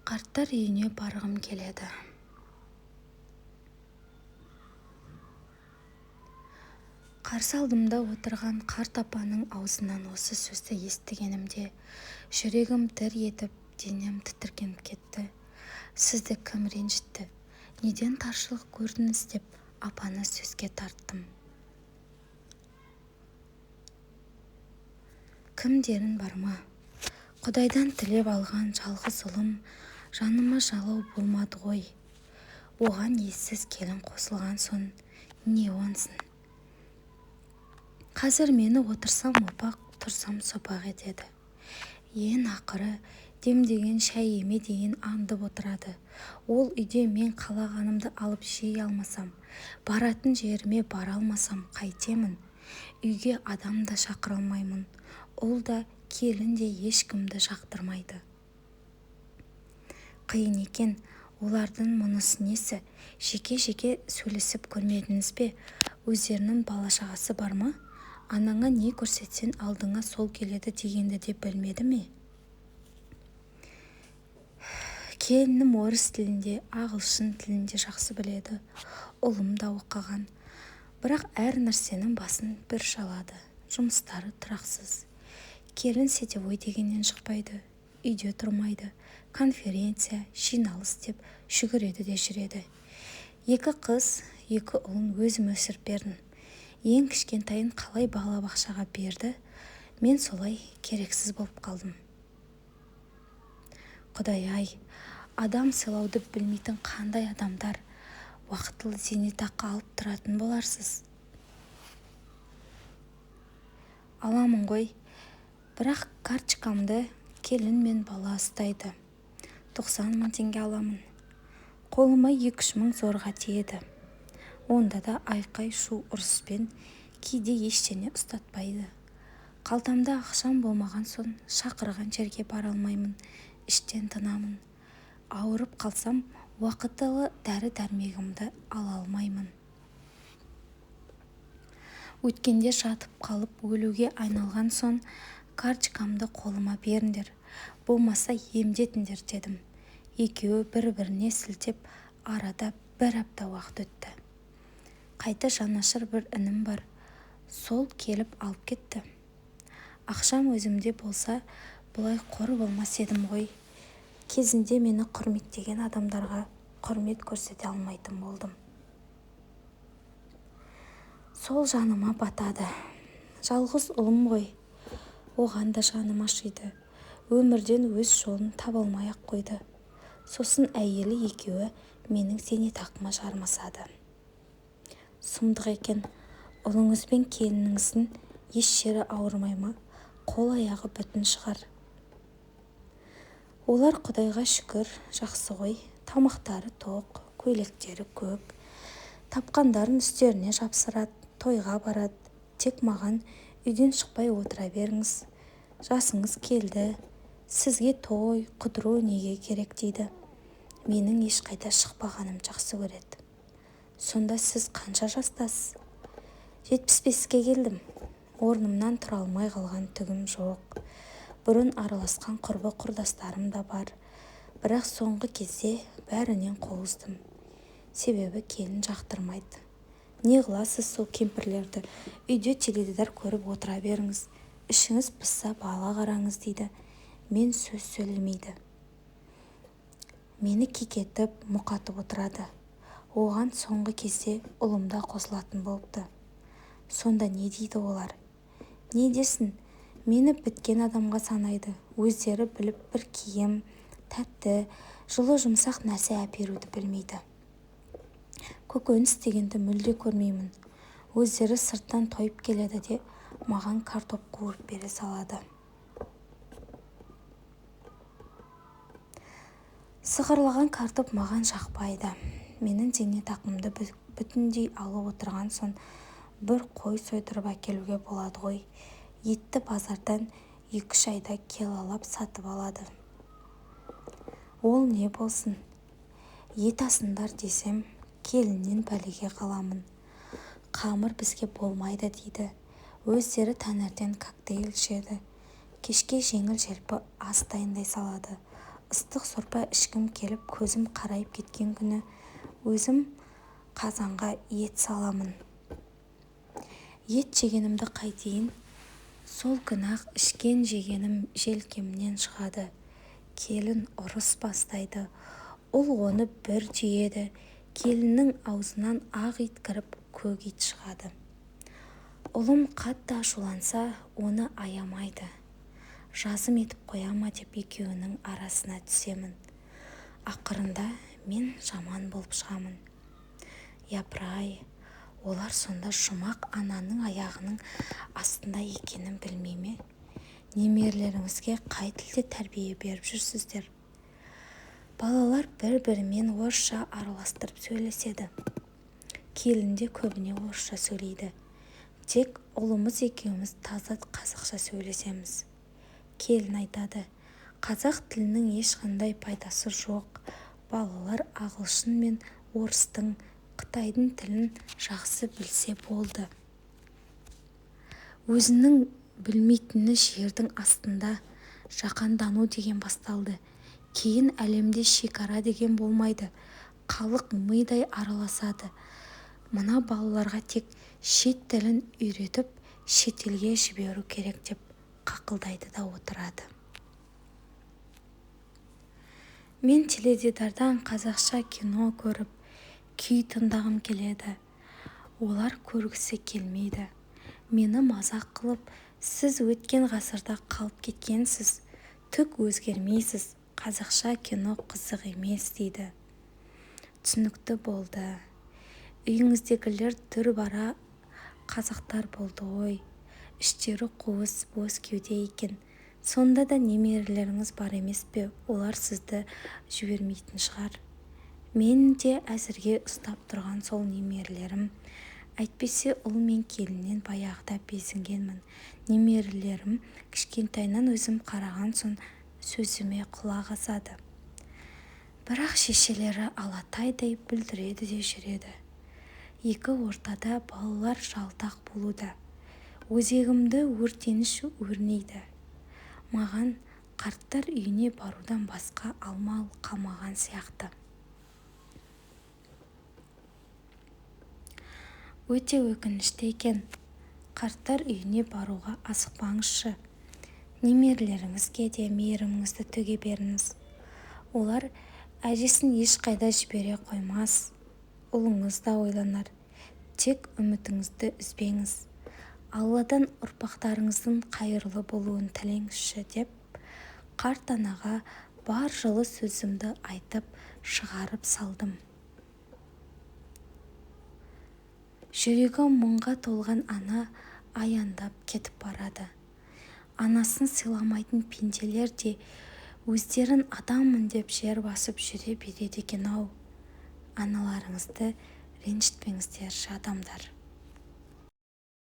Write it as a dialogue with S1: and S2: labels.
S1: Қарттар үйіне барғым келеді. Қарсы алдымда отырған қарт апаның аузынан осы сөзді естігенімде жүрегім дір етіп, денем тітіркеніп кетті. Сізді кім ренжітті? Неден таршылық көрдіңіз деп апаны сөзге тарттым. Кімдерін бар ма? Құдайдан тілеп алған жалғыз ұлым жаныма жалау болмады ғой. Оған ессіз келін қосылған соң не онсын? Қазір мені отырсам опақ, тұрсам сопақ етеді. Ең ақыры демдеген шай еме деген аңдып отырады. Ол үйде мен қалағанымды алып жей алмасам, баратын жеріме бара алмасам қайтемін? Үйге адам да шақыра алмаймын. Ол да келін де ешкімді жақтырмайды. Қиын екен, олардың мұнысы несі? Жеке-жеке сөйлесіп көрмедіңіз бе? Өздерінің бала-шағасы бар ма? Анаңа не көрсетсең алдыңа сол келеді дегенді де білмеді ме? Келінім орыс тілінде, ағылшын тілінде жақсы біледі. Ұлым да оқыған. Бірақ әр нәрсенің басын бір шалады. Жұмыстары тұрақсыз. Келін сетевой дегеннен шықпайды. Үйде тұрмайды. Конференция, жиналыс деп жүгіреді де жүреді. 2 қыз, 2 ұлын өзім өсіріп бердім. Ең кішкентайын қалай балабақшаға берді, мен солай керексіз болып қалдым. Құдай-ай, адам сыйлауды білмейтін қандай адамдар уақытылы зейнетақы алып тұратын боларсыз. Аламын ғой, бірақ карточкамды келін мен бала ұстайды. 90 мың теңге аламын. Қолыма 2-3 мың зорға тиеді. Онда да айқай шу ұрыспен кейде ештеңе ұстатпайды. Қалтамда ақшам болмаған соң шақырған жерге бара алмаймын, іштен тынамын. Ауырып қалсам уақытылы дәрі-дәрмегімді ала алмаймын. Өткенде жатып қалып өлуге айналған соң карточкамды қолыма беріңдер, болмаса емдетіңдер дедім. Екеуі бір-біріне сілтеп арада 1 апта уақыт өтті. Қайта жанашыр бір інім бар, сол келіп алып кетті. Ақшам өзімде болса, бұлай қор болмас едім ғой. Кезінде мені құрметтеген адамдарға құрмет көрсете алмайтын болдым. Сол жаныма батады. Жалғыз ұлым ғой. Оған да жаным ашиды. Өмірден өз жолын таба алмай-ақ қойды. Сосын әйелі екеуі менің зейнетақыма жармасады. Сұмдық екен. Ұлыңыз бен келініңіздің еш жері ауырмай ма? Қол-аяғы бүтін шығар. Олар Құдайға шүкір жақсы ғой. Тамақтары тоқ, көйлектері көп. Тапқандарын үстеріне жапсырады, тойға барады. Тек маған үйден шықпай отыра беріңіз. Жасыңыз келді. Сізге той, қыдыру неге керек дейді. Менің ешқайда шықпағаным жақсы көреді. Сонда сіз қанша жастасыз? 75-ке келдім. Орнымнан тұра алмай қалған түгім жоқ. Бұрын араласқан құрбы-құрдастарым да бар. Бірақ соңғы кезде бәрінен қол үздім. Себебі келін жақтырмайды. Не қыласыз сол кемпірлерді? Үйде теледидар көріп отыра беріңіз. Ішіңіз пысса бала қараңыз дейді. Мен сөз сөйлемейді. Мені кекетіп, мұқатып отырады. Оған соңғы кезде ұлымда қосылатын болыпты. Сонда не дейді олар? Не десін? Мені біткен адамға санайды. Өздері біліп бір киім, тәтті, жылы жұмсақ нәрсе әперуді білмейді. Көкөніс дегенді мүлде көрмеймін. Өздері сырттан тойып келеді де маған картоп қуырып бере салады. Сығырлаған картоп маған жақпайды. Менің зейнетақымды бүтіндей алып отырған соң бір қой сойдырып әкелуге болады ғой. Етті базардан 2-3 айда келалап сатып алады. Ол не болсын? Ет асындар десем, келіннен бәлеге қаламын. Қамыр бізге болмайды дейді. Өздері таңертең коктейль ішеді. Кешке жеңіл-желпі ас дайындай салады. ыстық сорпа ішкім келіп көзім қарайып кеткен күні өзім қазанға ет саламын. Ет жегенімді қайтейін, сол күні-ақ ішкен жегенім желкемнен шығады. Келін ұрыс бастайды, ұл оны бір түйеді. Келіннің аузынан ақ ит кіріп, көк ит шығады. Ұлым қатты ашуланса, оны аямайды. Жазым етіп қояма деп екеуінің арасына түсемін. Ақырында мен жаман болып шығамын. Япыр-ай, олар сонда жұмақ ананың аяғының астында екенін білмей ме? Немерелеріңізге қай тілде тәрбие беріп жүрсіздер? Балалар бір-бірімен орысша араластырып сөйлеседі. Келін де көбіне орысша сөйлейді. Тек ұлымыз екеуміз таза қазақша сөйлесеміз. Келін айтады, қазақ тілінің ешқандай пайдасы жоқ. Балалар ағылшын мен орыстың, Қытайдың тілін жақсы білсе болды. Өзінің білмейтіні жердің астында жаһандану деген басталды. Кейін әлемде шекара деген болмайды. Халық мидай араласады. Мына балаларға тек шет тілін үйретіп, шетелге жіберу керек деп қақылдайды да отырады. Мен теледидардан қазақша кино көріп, күй тыңдағым келеді. Олар көргісі келмейді. Мені мазақ қылып, сіз өткен ғасырда қалып кеткенсіз, түк өзгермейсіз, қазақша кино қызық емес дейді. Түсінікті болды. Үйіңіздегілер түр бара қазақтар болды ғой. Іштері қуыс, бос кеуде екен. Сонда да немерелеріңіз бар емес пе? Олар сізді жібермейтін шығар. Мен де әзірге ұстап тұрған сол немерелерім. Әйтпесе ұл мен келіннен баяғыда безінгенмін. Немерелерім кішкентайынан өзім қараған соң сөзіме құлақ асады. Бірақ шешелері алатайдай бүлдіреді де жүреді. Екі ортада балалар жалтақ болуда. Өзегімді өртеніш өрнейді. Маған қарттар үйіне барудан басқа амал қалмаған сияқты. Өте өкінішті екен. Қарттар үйіне баруға асықпаңызшы. Немерелеріңізге де мейіріміңізді төге беріңіз. Олар әжесін ешқайда жібере қоймас. Ұлыңыз да ойланар. Тек үмітіңізді үзбеңіз. Алладан ұрпақтарыңыздың қайырлы болуын тілеңізші деп, қарт анаға бар жылы сөзімді айтып шығарып салдым. Жүрегі мұңға толған ана аяндап кетіп барады. Анасын сыйламайтын пенделер де өздерін адаммын деп жер басып жүре береді екен-ау. Аналарыңызды ренжітпеңіздерші адамдар.